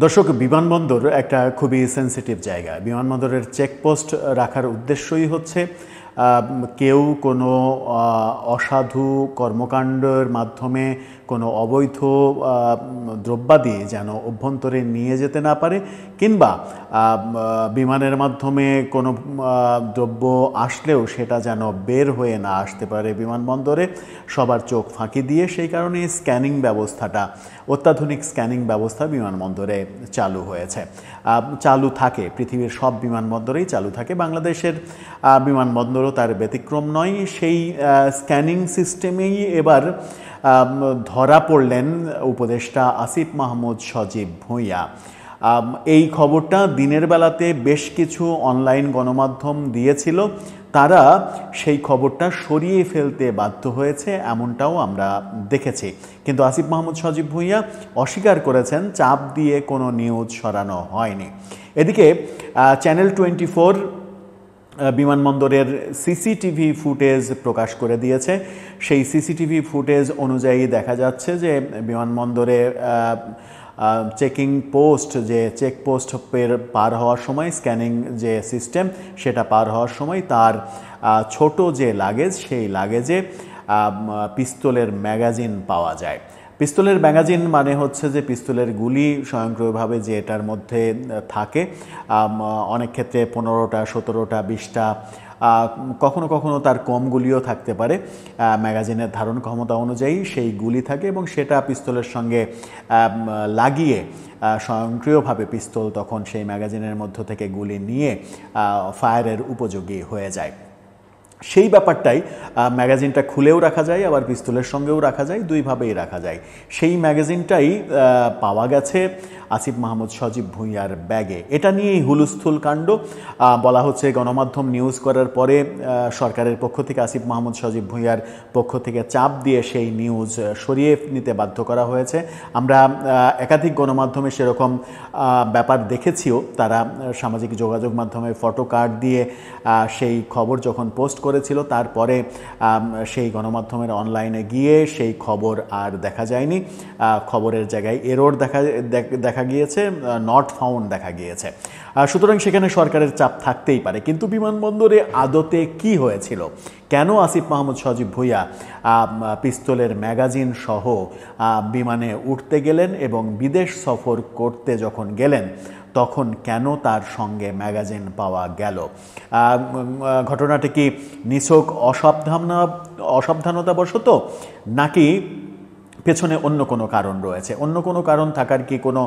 দর্শক, বিমানবন্দর একটা খুবই সেন্সিটিভ জায়গা। বিমানবন্দরের চেকপোস্ট রাখার উদ্দেশ্যই হচ্ছে কেউ কোনো অসাধু কর্মকাণ্ডের মাধ্যমে কোনো অবৈধ দ্রব্যাদি যেন অভ্যন্তরে নিয়ে যেতে না পারে, কিংবা বিমানের মাধ্যমে কোনো দ্রব্য আসলেও সেটা যেন বের হয়ে না আসতে পারে বিমানবন্দরে, সবার চোখ ফাঁকি দিয়ে। সেই কারণে স্ক্যানিং ব্যবস্থাটা, অত্যাধুনিক স্ক্যানিং ব্যবস্থা বিমানবন্দরে চালু হয়েছে, চালু থাকে। পৃথিবীর সব বিমানবন্দরেই চালু থাকে, বাংলাদেশের বিমানবন্দরও তার ব্যতিক্রম নয়। সেই স্ক্যানিং সিস্টেমেই এবার ধরা পড়লেন উপদেষ্টা আসিফ মাহমুদ সজীব ভূঁইয়া। এই খবরটা দিনের বেলাতে বেশ কিছু অনলাইন গণমাধ্যম দিয়েছিল, তারা সেই খবরটা সরিয়ে ফেলতে বাধ্য হয়েছে, এমনটাও আমরা দেখেছি। কিন্তু আসিফ মাহমুদ সজীব ভূঁইয়া অস্বীকার করেছেন চাপ দিয়ে কোনো নিউজ সরানো হয়নি। এদিকে চ্যানেল 24 বিমানবন্দরের সিসিটিভি ফুটেজ প্রকাশ করে দিয়েছে। সেই সিসিটিভি ফুটেজ অনুযায়ী দেখা যাচ্ছে যে বিমানবন্দরে চেকিং পোস্ট, যে চেকপোস্ট পার হওয়ার সময় স্ক্যানিং যে সিস্টেম, সেটা পার হওয়ার সময় তার ছোট যে লাগেজ, সেই লাগেজে পিস্তলের ম্যাগাজিন পাওয়া যায়। পিস্তলের ম্যাগাজিন মানে হচ্ছে যে পিস্তলের গুলি স্বয়ংক্রিয়ভাবে যে এটার মধ্যে থাকে, অনেক ক্ষেত্রে 15টা, 17টা, 20টা, কখনো কখনো তার কম গুলিও থাকতে পারে। ম্যাগাজিনের ধারণ ক্ষমতা অনুযায়ী সেই গুলি থাকে এবং সেটা পিস্তলের সঙ্গে লাগিয়ে স্বয়ংক্রিয়ভাবে পিস্তল তখন সেই ম্যাগাজিনের মধ্য থেকে গুলি নিয়ে ফায়ারের উপযোগী হয়ে যায়। সেই ব্যাপারটাই, ম্যাগাজিনটা খুলেও রাখা যায়, আবার পিস্তলের সঙ্গেও রাখা যায়, দুইভাবেই রাখা যায়। সেই ম্যাগাজিনটাই পাওয়া গেছে আসিফ মাহমুদ সজীব ভূঁইয়ার ব্যাগে। এটা নিয়েই হুলস্থুল কাণ্ড। বলা হচ্ছে গণমাধ্যম নিউজ করার পরে সরকারের পক্ষ থেকে আসিফ মাহমুদ সজীব ভূঁইয়ার পক্ষ থেকে চাপ দিয়ে সেই নিউজ সরিয়ে নিতে বাধ্য করা হয়েছে। আমরা একাধিক গণমাধ্যমে সেরকম ব্যাপার দেখেছিও, তারা সামাজিক যোগাযোগ মাধ্যমে ফটো কার্ড দিয়ে সেই খবর যখন পোস্ট করেছিল, তারপরে সেই গণমাধ্যমের অনলাইনে গিয়ে সেই খবর আর দেখা যায়নি। খবরের জায়গায় এরর দেখা গিয়েছে, নট ফাউন্ড দেখা গিয়েছে। সুতরাং সেখানে সরকারের চাপ থাকতেই পারে। কিন্তু বিমানবন্দরে আদতে কি হয়েছিল, কেন আসিফ মাহমুদ সজীব ভূঁইয়া পিস্তলের ম্যাগাজিন সহ বিমানে উঠতে গেলেন এবং বিদেশ সফর করতে যখন গেলেন তখন কেন তার সঙ্গে ম্যাগাজিন পাওয়া গেল? ঘটনাটি কি নিছক অসাবধানতাবশত, নাকি পেছনে অন্য কোনো কারণ রয়েছে? অন্য কোনো কারণ থাকার কি কোনো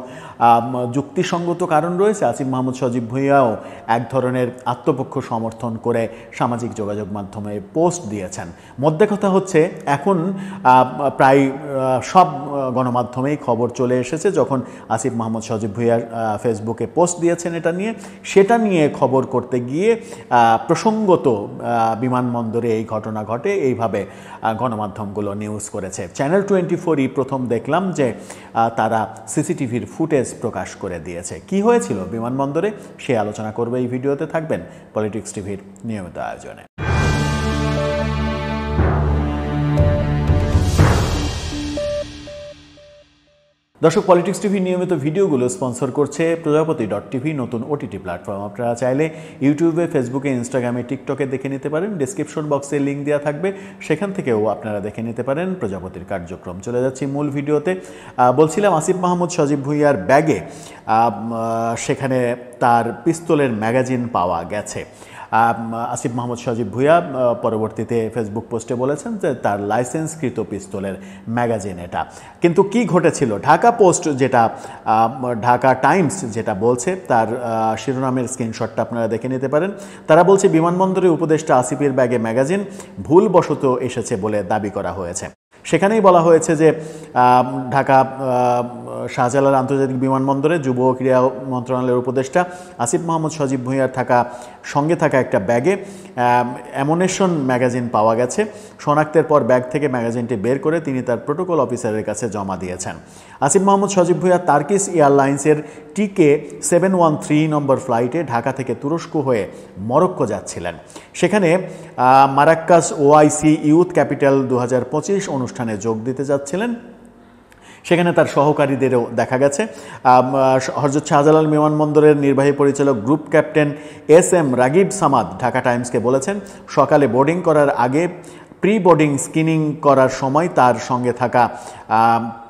যুক্তিসঙ্গত কারণ রয়েছে? আসিফ মাহমুদ সজীব ভূঁইয়াও এক ধরনের আত্মপক্ষ সমর্থন করে সামাজিক যোগাযোগ মাধ্যমে পোস্ট দিয়েছেন। মধ্যে কথা হচ্ছে, এখন প্রায় সব গণমাধ্যমেই খবর চলে এসেছে, যখন আসিফ মাহমুদ সজীব ভূঁইয়া ফেসবুকে পোস্ট দিয়েছেন এটা নিয়ে, সেটা নিয়ে খবর করতে গিয়ে প্রসঙ্গত বিমানবন্দরে এই ঘটনা ঘটে, এইভাবে গণমাধ্যমগুলো নিউজ করেছে। চ্যানেল 24 প্রথম দেখলাম যে তারা সিসিটিভির ফুটেজ প্রকাশ করে দিয়েছে। কি হয়েছিল বিমানবন্দরে, সে আলোচনা করবে এই ভিডিওতে। থাকবেন পলিটিক্স টিভির নিয়মিত আয়োজনে। দর্শক, পলিটিক্স টিভি নিয়মিত ভিডিওগুলো স্পন্সর করছে প্রজাপতি.টিভি, নতুন ওটিটি প্ল্যাটফর্ম। আপনারা চাইলে ইউটিউবে, ফেসবুকে, ইনস্টাগ্রামে, টিকটকে দেখে নিতে পারেন। ডেসক্রিপশন বক্সে লিঙ্ক দেওয়া থাকবে, সেখান থেকেও আপনারা দেখে নিতে পারেন প্রজাপতির কার্যক্রম। চলে যাচ্ছি মূল ভিডিওতে। বলছিলাম আসিফ মাহমুদ সজীব ভূঁইয়ার ব্যাগে সেখানে তার পিস্তলের ম্যাগাজিন পাওয়া গেছে। আসিফ মাহমুদ সজীব ভূঁইয়া পরবর্তীতে ফেসবুক পোস্টে বলেছেন যে তার লাইসেন্সকৃত পিস্তলের ম্যাগাজিন এটা। কিন্তু কি ঘটেছিল, ঢাকা পোস্ট যেটা, ঢাকা টাইমস যেটা বলছে, তার শিরোনামের স্ক্রিনশটটা আপনারা দেখে নিতে পারেন। তারা বলছে বিমানবন্দরে উপদেষ্টা আসিফের ব্যাগে ম্যাগাজিন ভুলবশত এসেছে বলে দাবি করা হয়েছে। সেখানেই বলা হয়েছে যে ঢাকা শাহজালাল আন্তর্জাতিক বিমানবন্দরে যুব ও ক্রীড়া মন্ত্রণালয়ের উপদেষ্টা আসিফ মাহমুদ সজীব ভূঁইয়ার সঙ্গে থাকা একটা ব্যাগে অ্যামুনেশন ম্যাগাজিন পাওয়া গেছে। শনাক্তের পর ব্যাগ থেকে ম্যাগাজিনটি বের করে তিনি তার প্রোটোকল অফিসারের কাছে জমা দিয়েছেন। আসিফ মাহমুদ সজীব ভূঁইয়া টার্কিশ এয়ারলাইন্সের TK 713 নম্বর ফ্লাইটে ঢাকা থেকে তুরস্ক হয়ে মরক্কো যাচ্ছিলেন। সেখানে মারাক্কাস OIC ইউথ ক্যাপিটাল 2025 অনুষ্ঠানে যোগ দিতে যাচ্ছিলেন। সেখানে তার সহকারীদেরও দেখা গেছে। হযরত শাহজালাল বিমানবন্দরের নির্বাহী পরিচালক group captain SM Ragib Samad Dhaka টাইমসকে বলেছেন, সকালে বোর্ডিং করার আগে প্রি বোর্ডিং স্ক্রিনিং করার সময় তার সঙ্গে থাকা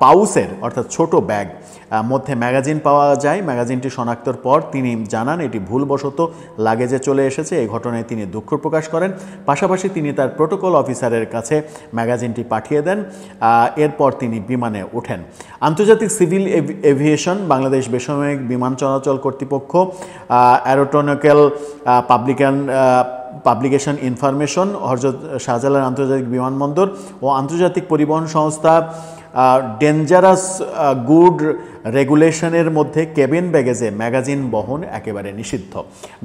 পাউসের অর্থাৎ ছোট ব্যাগ মধ্যে ম্যাগাজিন পাওয়া যায়। ম্যাগাজিনটি শনাক্তর পর তিনি জানান এটি ভুলবশত লাগেজে চলে এসেছে। এই ঘটনায় তিনি দুঃখ প্রকাশ করেন। পাশাপাশি তিনি তার প্রোটোকল অফিসারের কাছে ম্যাগাজিনটি পাঠিয়ে দেন। এরপর তিনি বিমানে ওঠেন। আন্তর্জাতিক সিভিল এভিয়েশন বাংলাদেশ বেসামরিক বিমান চলাচল কর্তৃপক্ষ aeronautical publication information, Hazrat Shahjalal আন্তর্জাতিক বিমানবন্দর ও আন্তর্জাতিক পরিবহন সংস্থা ডেঞ্জারাস গুড রেগুলেশনের মধ্যে কেবিন ব্যাগেজে ম্যাগাজিন বহন একেবারে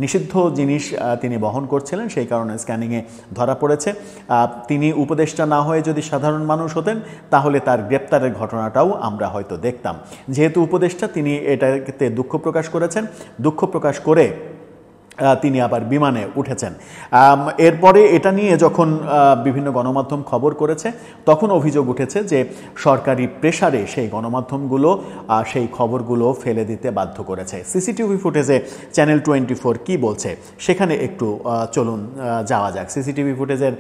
নিষিদ্ধ জিনিস তিনি বহন করছিলেন, সেই কারণে স্ক্যানিংয়ে ধরা পড়েছে। তিনি উপদেষ্টা না হয়ে যদি সাধারণ মানুষ হতেন তাহলে তার গ্রেপ্তারের ঘটনাটাও আমরা হয়তো দেখতাম। যেহেতু উপদেষ্টা, তিনি এটাতে দুঃখ প্রকাশ করেছেন। দুঃখ প্রকাশ করে তিনি আবার বিমানে উঠেছেন। এরপরে এটা নিয়ে যখন বিভিন্ন গণমাধ্যম খবর করেছে তখন অভিযোগ উঠেছে যে সরকারি প্রেসারে সেই গণমাধ্যমগুলো সেই খবরগুলো ফেলে দিতে বাধ্য করেছে। সিসিটিভি ফুটেজে চ্যানেল 24 কি বলছে সেখানে একটু চলুন যাওয়া যাক। সিসিটিভি ফুটেজের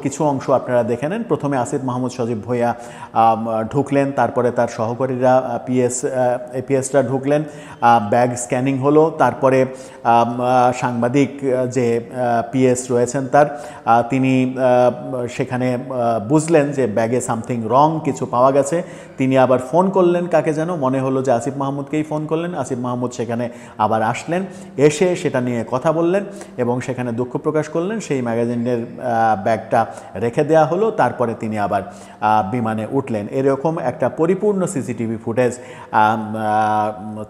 কিছু অংশ আপনারা দেখে নেন। প্রথমে আসিফ মাহমুদ সজীব ভূঁইয়া ঢুকলেন, তারপরে তার সহকারীরা এপিএসরা ঢুকলেন, ব্যাগ স্ক্যানিং হলো, তারপরে সাংবাদিক যে পিএস রয়েছেন তিনি সেখানে বুঝলেন যে ব্যাগে সামথিং রং কিছু পাওয়া গেছে। তিনি আবার ফোন করলেন, কাকে যেন মনে হলো যে আসিফ মাহমুদকেই ফোন করলেন। আসিফ মাহমুদ সেখানে আবার আসলেন, এসে সেটা নিয়ে কথা বললেন এবং সেখানে দুঃখ প্রকাশ করলেন। সেই ম্যাগাজিনের ব্যাগটা রেখে দেওয়া হলো, তারপরে তিনি আবার বিমানে উঠলেন। এরকম একটা পরিপূর্ণ সিসিটিভি ফুটেজ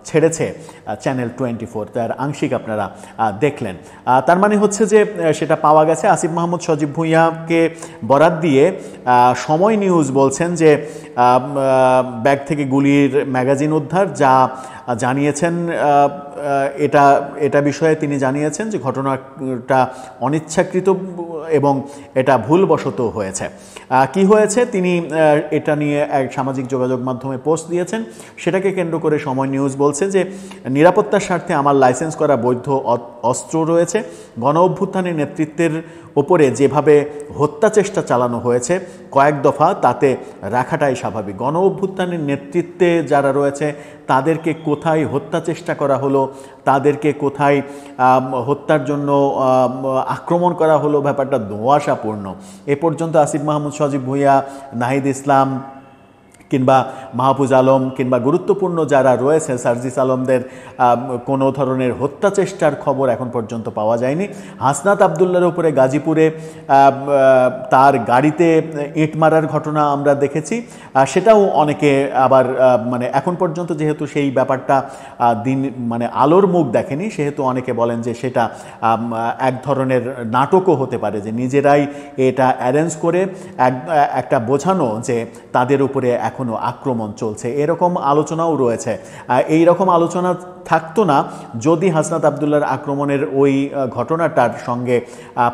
ছেড়েছে চ্যানেল 24, তার আংশিক আপনারা দেখলেন। তার মানে হচ্ছে যে সেটা পাওয়া গেছে। আসিফ মাহমুদ সজীব ভূঁইয়াকে বরাত দিয়ে সময় নিউজ বলছেন যে ব্যাগ থেকে গুলির ম্যাগাজিন উদ্ধার, যা জানিয়েছেন এটা বিষয়ে তিনি জানিয়েছেন যে ঘটনাটা অনিচ্ছাকৃত এবং এটা ভুলবশত হয়েছে। কি হয়েছে তিনি এটা নিয়ে এক সামাজিক যোগাযোগ মাধ্যমে পোস্ট দিয়েছেন। সেটাকে কেন্দ্র করে সময় নিউজ বলছে যে নিরাপত্তার স্বার্থে আমার লাইসেন্স করা বৈধ অস্ত্র রয়েছে। গণ অভ্যুত্থানের নেতৃত্বের ওপরে যেভাবে হত্যা চেষ্টা চালানো হয়েছে কয়েক দফা, তাতে রাখাটাই স্বাভাবিক। গণ অভ্যুত্থানের নেতৃত্বে যারা রয়েছে তাদেরকে কোথায় হত্যা চেষ্টা করা হলো, তাদেরকে কোথায় হত্যার জন্য আক্রমণ করা হলো, ব্যাপারটা ধোঁয়াশাপূর্ণ। এ পর্যন্ত আসিফ মাহমুদ সজীব ভূঁইয়া, নাহিদ ইসলাম কিংবা মাহফুজ আলম কিংবা গুরুত্বপূর্ণ যারা রয়েছে সার্জিস আলমদের কোনো ধরনের হত্যা চেষ্টার খবর এখন পর্যন্ত পাওয়া যায়নি। হাসনাত আবদুল্লার উপরে গাজীপুরে তার গাড়িতে ইট মারার ঘটনা আমরা দেখেছি, সেটাও অনেকে আবার এখন পর্যন্ত যেহেতু সেই ব্যাপারটা আলোর মুখ দেখেনি, সেহেতু অনেকে বলেন যে সেটা এক ধরনের নাটকও হতে পারে, যে নিজেরাই এটা অ্যারেঞ্জ করে একটা বোঝানো যে তাদের উপরে এখনো আক্রমণ চলছে। এরকম আলোচনাও রয়েছে। এই রকম আলোচনা থাকতো না যদি হাসনাত আবদুল্লার আক্রমণের ওই ঘটনাটার সঙ্গে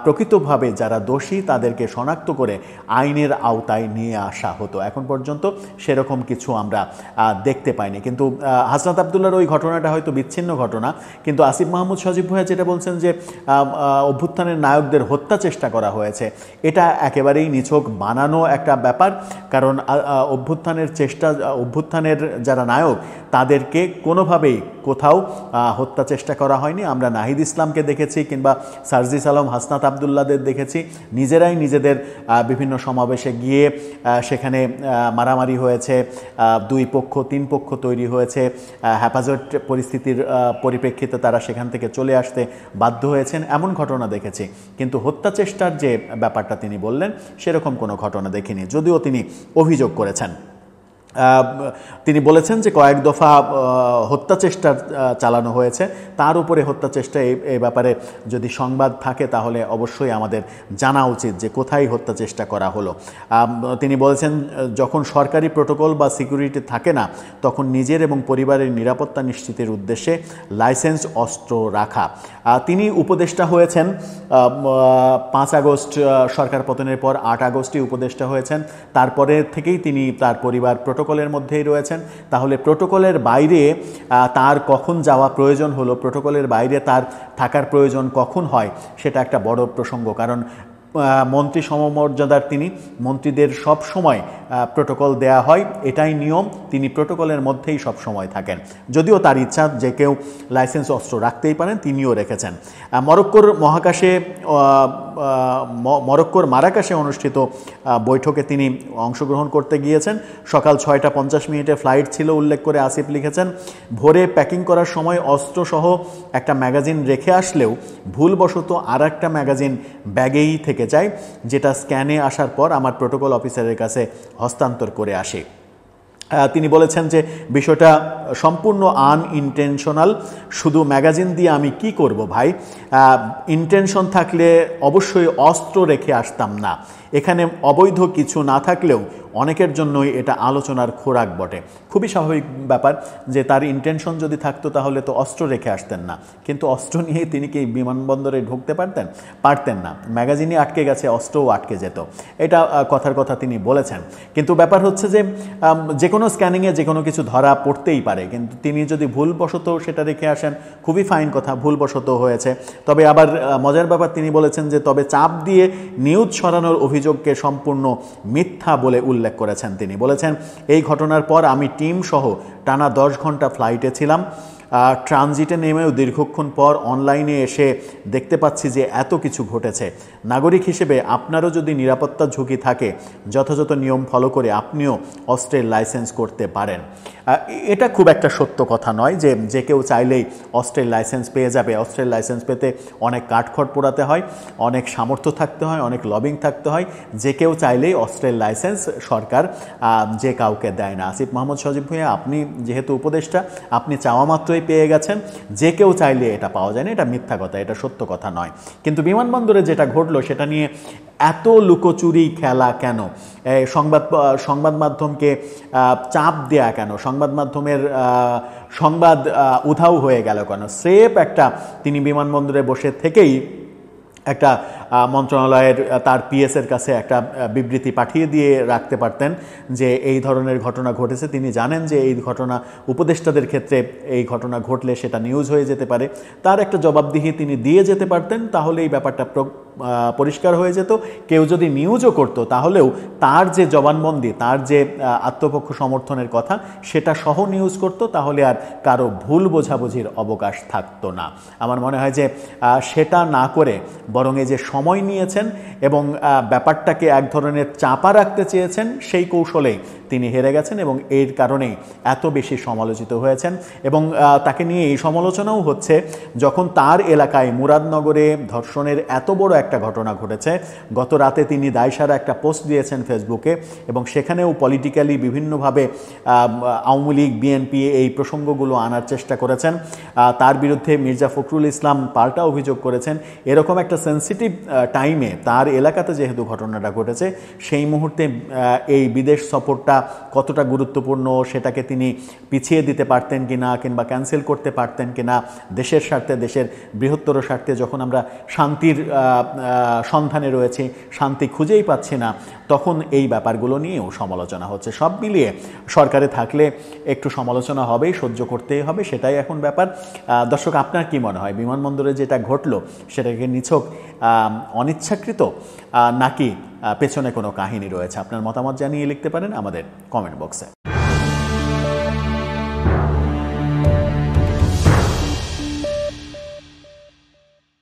প্রকৃতভাবে যারা দোষী তাদেরকে শনাক্ত করে আইনের আওতায় নিয়ে আসা হতো। এখন পর্যন্ত সেরকম কিছু আমরা দেখতে পাইনি। কিন্তু হাসনাত আবদুল্লার ওই ঘটনাটা হয়তো বিচ্ছিন্ন ঘটনা, কিন্তু আসিফ মাহমুদ সজীব ভূঁইয়া যেটা বলছেন যে অভ্যুত্থানের নায়কদের হত্যা চেষ্টা করা হয়েছে, এটা একেবারেই নিছক বানানো একটা ব্যাপার। কারণ অভ্যুত্থানের যারা নায়ক তাদেরকে কোনোভাবেই কোথাও হত্যা চেষ্টা করা হয়নি। আমরা নাহিদ ইসলামকে দেখেছি কিংবা সার্জিস আলম, হাসনাত আবদুল্লাদের দেখেছি নিজেরাই নিজেদের বিভিন্ন সমাবেশে গিয়ে সেখানে মারামারি হয়েছে, 2 পক্ষ 3 পক্ষ তৈরি হয়েছে, হ্যাপাজট পরিস্থিতির পরিপ্রেক্ষিতে তারা সেখান থেকে চলে আসতে বাধ্য হয়েছেন, এমন ঘটনা দেখেছি। কিন্তু হত্যা চেষ্টার যে ব্যাপারটা তিনি বললেন সেরকম কোনো ঘটনা দেখিনি, যদিও তিনি অভিযোগ করেছেন। তিনি বলেছেন যে কয়েক দফা হত্যা চেষ্টা চালানো হয়েছে, তার উপরে হত্যা চেষ্টা এই ব্যাপারে যদি সংবাদ থাকে তাহলে অবশ্যই আমাদের জানা উচিত যে কোথায় হত্যা চেষ্টা করা হলো। তিনি বলেছেন যখন সরকারি প্রোটোকল বা সিকিউরিটি থাকে না তখন নিজের এবং পরিবারের নিরাপত্তা নিশ্চিতের উদ্দেশ্যে লাইসেন্স অস্ত্র রাখা। তিনি উপদেষ্টা হয়েছেন 5 আগস্ট সরকার পতনের পর, 8 আগস্টই উপদেষ্টা হয়েছেন, তারপরে থেকেই তিনি তার পরিবার প্রোটোকলের মধ্যেই রয়েছেন। তাহলে প্রোটোকলের বাইরে তার কখন যাওয়া প্রয়োজন হলো, প্রোটোকলের বাইরে তার থাকার প্রয়োজন কখন হয়, সেটা একটা বড় প্রসঙ্গ। কারণ মন্ত্রী সমমর্যাদার তিনি, মন্ত্রীদের সব সময় প্রোটোকল দেয়া হয়, এটাই নিয়ম, তিনি প্রোটোকলের মধ্যেই সব সময় থাকেন। যদিও তার ইচ্ছা যে কেউ লাইসেন্স অস্ত্র রাখতেই পারেন, তিনিও রেখেছেন। মরক্কোর মারাকাশে অনুষ্ঠিত বৈঠকে তিনি অংশগ্রহণ করতে গিয়েছেন। সকাল 6টা 50 ফ্লাইট ছিল উল্লেখ করে আসিফ লিখেছেন, ভোরে প্যাকিং করার সময় অস্ত্রসহ একটা ম্যাগাজিন রেখে আসলেও ভুলবশত আর একটা ম্যাগাজিন ব্যাগেই থেকে যায়, যেটা স্ক্যানে আসার পর আমার প্রোটোকল অফিসারের কাছে হস্তান্তর করে আসে। তিনি বলেছেন যে বিষয়টা সম্পূর্ণ আনইনটেনশনাল, শুধু ম্যাগাজিন দিয়ে আমি কি করব ভাই, ইন্টেনশন থাকলে অবশ্যই অস্ত্র রেখে আসতাম না। এখানে অবৈধ কিছু না থাকলেও অনেকের জন্যই এটা আলোচনার খোরাক বটে। খুবই স্বাভাবিক ব্যাপার যে তার ইন্টেনশন যদি থাকতো তাহলে তো অস্ত্র রেখে আসতেন না, কিন্তু অস্ত্র নিয়ে তিনি কি বিমানবন্দরে ঢুকতে পারতেন না। ম্যাগাজিনই আটকে গেছে, অস্ত্রও আটকে যেত, এটা কথার কথা তিনি বলেছেন। কিন্তু ব্যাপার হচ্ছে যে কোনো স্ক্যানিংয়ে যে কোনো কিছু ধরা পড়তেই পারে, কিন্তু তিনি যদি ভুলবশত সেটা রেখে আসেন খুবই ফাইন কথা, ভুলবশত হয়েছে। তবে আবার মজার ব্যাপার, তিনি বলেছেন যে তবে চাপ দিয়ে নিউজ ছড়ানোর অভিযোগকে সম্পূর্ণ মিথ্যা বলে উল্লেখ করেছেন। তিনি বলেছেন, এই ঘটনার পর আমি টিম সহ টানা 10 ঘন্টা ফ্লাইটে ছিলাম। ট্রানজিটে নেমেও দীর্ঘক্ষণ পর অনলাইনে এসে দেখতে পাচ্ছি যে এত কিছু ঘটেছে। নাগরিক হিসেবে আপনারও যদি নিরাপত্তার ঝুঁকি থাকে, যথাযথ নিয়ম ফলো করে আপনিও অস্ত্রের লাইসেন্স করতে পারেন। এটা খুব একটা সত্য কথা নয় যে কেউ চাইলেই অস্ত্রের লাইসেন্স পেয়ে যাবে। অস্ত্রের লাইসেন্স পেতে অনেক কাঠখড় পোড়াতে হয়, অনেক সামর্থ্য থাকতে হয়, অনেক লবিং থাকতে হয়। যে কেউ চাইলেই অস্ত্রের লাইসেন্স সরকার যে কাউকে দেয় না। আসিফ মাহমুদ সজীব ভুঁইয়া, আপনি যেহেতু উপদেষ্টা, আপনি চাওয়া মাত্রই পেয়ে গেছেন, যে কেউ চাইলে এটা পাওয়া যায় না, এটা মিথ্যা কথা, এটা সত্য কথা নয়। কিন্তু বিমানবন্দরে যেটা ঘটলো সেটা নিয়ে এত লুকোচুরি খেলা কেন? সংবাদ মাধ্যমকে চাপ দেয়া কেন? সংবাদ মাধ্যমের সংবাদ উধাও হয়ে গেল কেন? স্রেফ একটা তিনি বিমানবন্দরে বসে থেকেই একটা মন্ত্রণালয়ের তার পিএসের কাছে একটা বিবৃতি পাঠিয়ে দিয়ে রাখতে পারতেন যে এই ধরনের ঘটনা ঘটেছে। তিনি জানেন যে এই ঘটনা উপদেষ্টাদের ক্ষেত্রে এই ঘটনা ঘটলে সেটা নিউজ হয়ে যেতে পারে, তার একটা জবাবদিহি তিনি দিয়ে যেতে পারতেন, তাহলে এই ব্যাপারটা পরিষ্কার হয়ে যেত। কেউ যদি নিউজও করত তাহলেও তার যে জবানবন্দি, তার যে আত্মপক্ষ সমর্থনের কথা, সেটা সহ নিউজ করত, তাহলে আর কারো ভুল বোঝাবুঝির অবকাশ থাকতো না। আমার মনে হয় যে সেটা না করে বরং এই যে সময় নিয়েছেন এবং ব্যাপারটাকে এক ধরনের চাপা রাখতে চেয়েছেন, সেই কৌশলেই তিনি হেরে গেছেন এবং এর কারণেই এত বেশি সমালোচিত হয়েছেন। এবং তাকে নিয়ে এই সমালোচনাও হচ্ছে যখন তার এলাকায় মুরাদনগরে ধর্ষণের এত বড় একটা ঘটনা ঘটেছে। গত রাতে তিনি দায়সারা একটা পোস্ট দিয়েছেন ফেসবুকে এবং সেখানেও পলিটিক্যালি বিভিন্নভাবে আওয়ামী লীগ, বিএনপি এই প্রসঙ্গগুলো আনার চেষ্টা করেছেন। তার বিরুদ্ধে মির্জা ফখরুল ইসলাম পাল্টা অভিযোগ করেছেন। এরকম একটা সেন্সিটিভ টাইমে তার এলাকাতে যেহেতু ঘটনাটা ঘটেছে, সেই মুহূর্তে এই বিদেশ সফরটা কতটা গুরুত্বপূর্ণ সেটাকে তিনি পিছিয়ে দিতে পারতেন কিনা কিংবা ক্যান্সেল করতে পারতেন কিনা, দেশের স্বার্থে, দেশের বৃহত্তর স্বার্থে, যখন আমরা শান্তির সন্ধানে রয়েছি, শান্তি খুঁজেই পাচ্ছি না, তখন এই ব্যাপারগুলো নিয়েও সমালোচনা হচ্ছে। সব মিলিয়ে সরকারে থাকলে একটু সমালোচনা হবেই, সহ্য করতেই হবে, সেটাই এখন ব্যাপার। দর্শক, আপনার কি মনে হয় বিমানবন্দরে যেটা ঘটলো সেটাকে নিছক অনিচ্ছাকৃত নাকি পেছনে কোনো কাহিনী রয়েছে? আপনার মতামত জানিয়ে লিখতে পারেন আমাদের কমেন্ট বক্সে।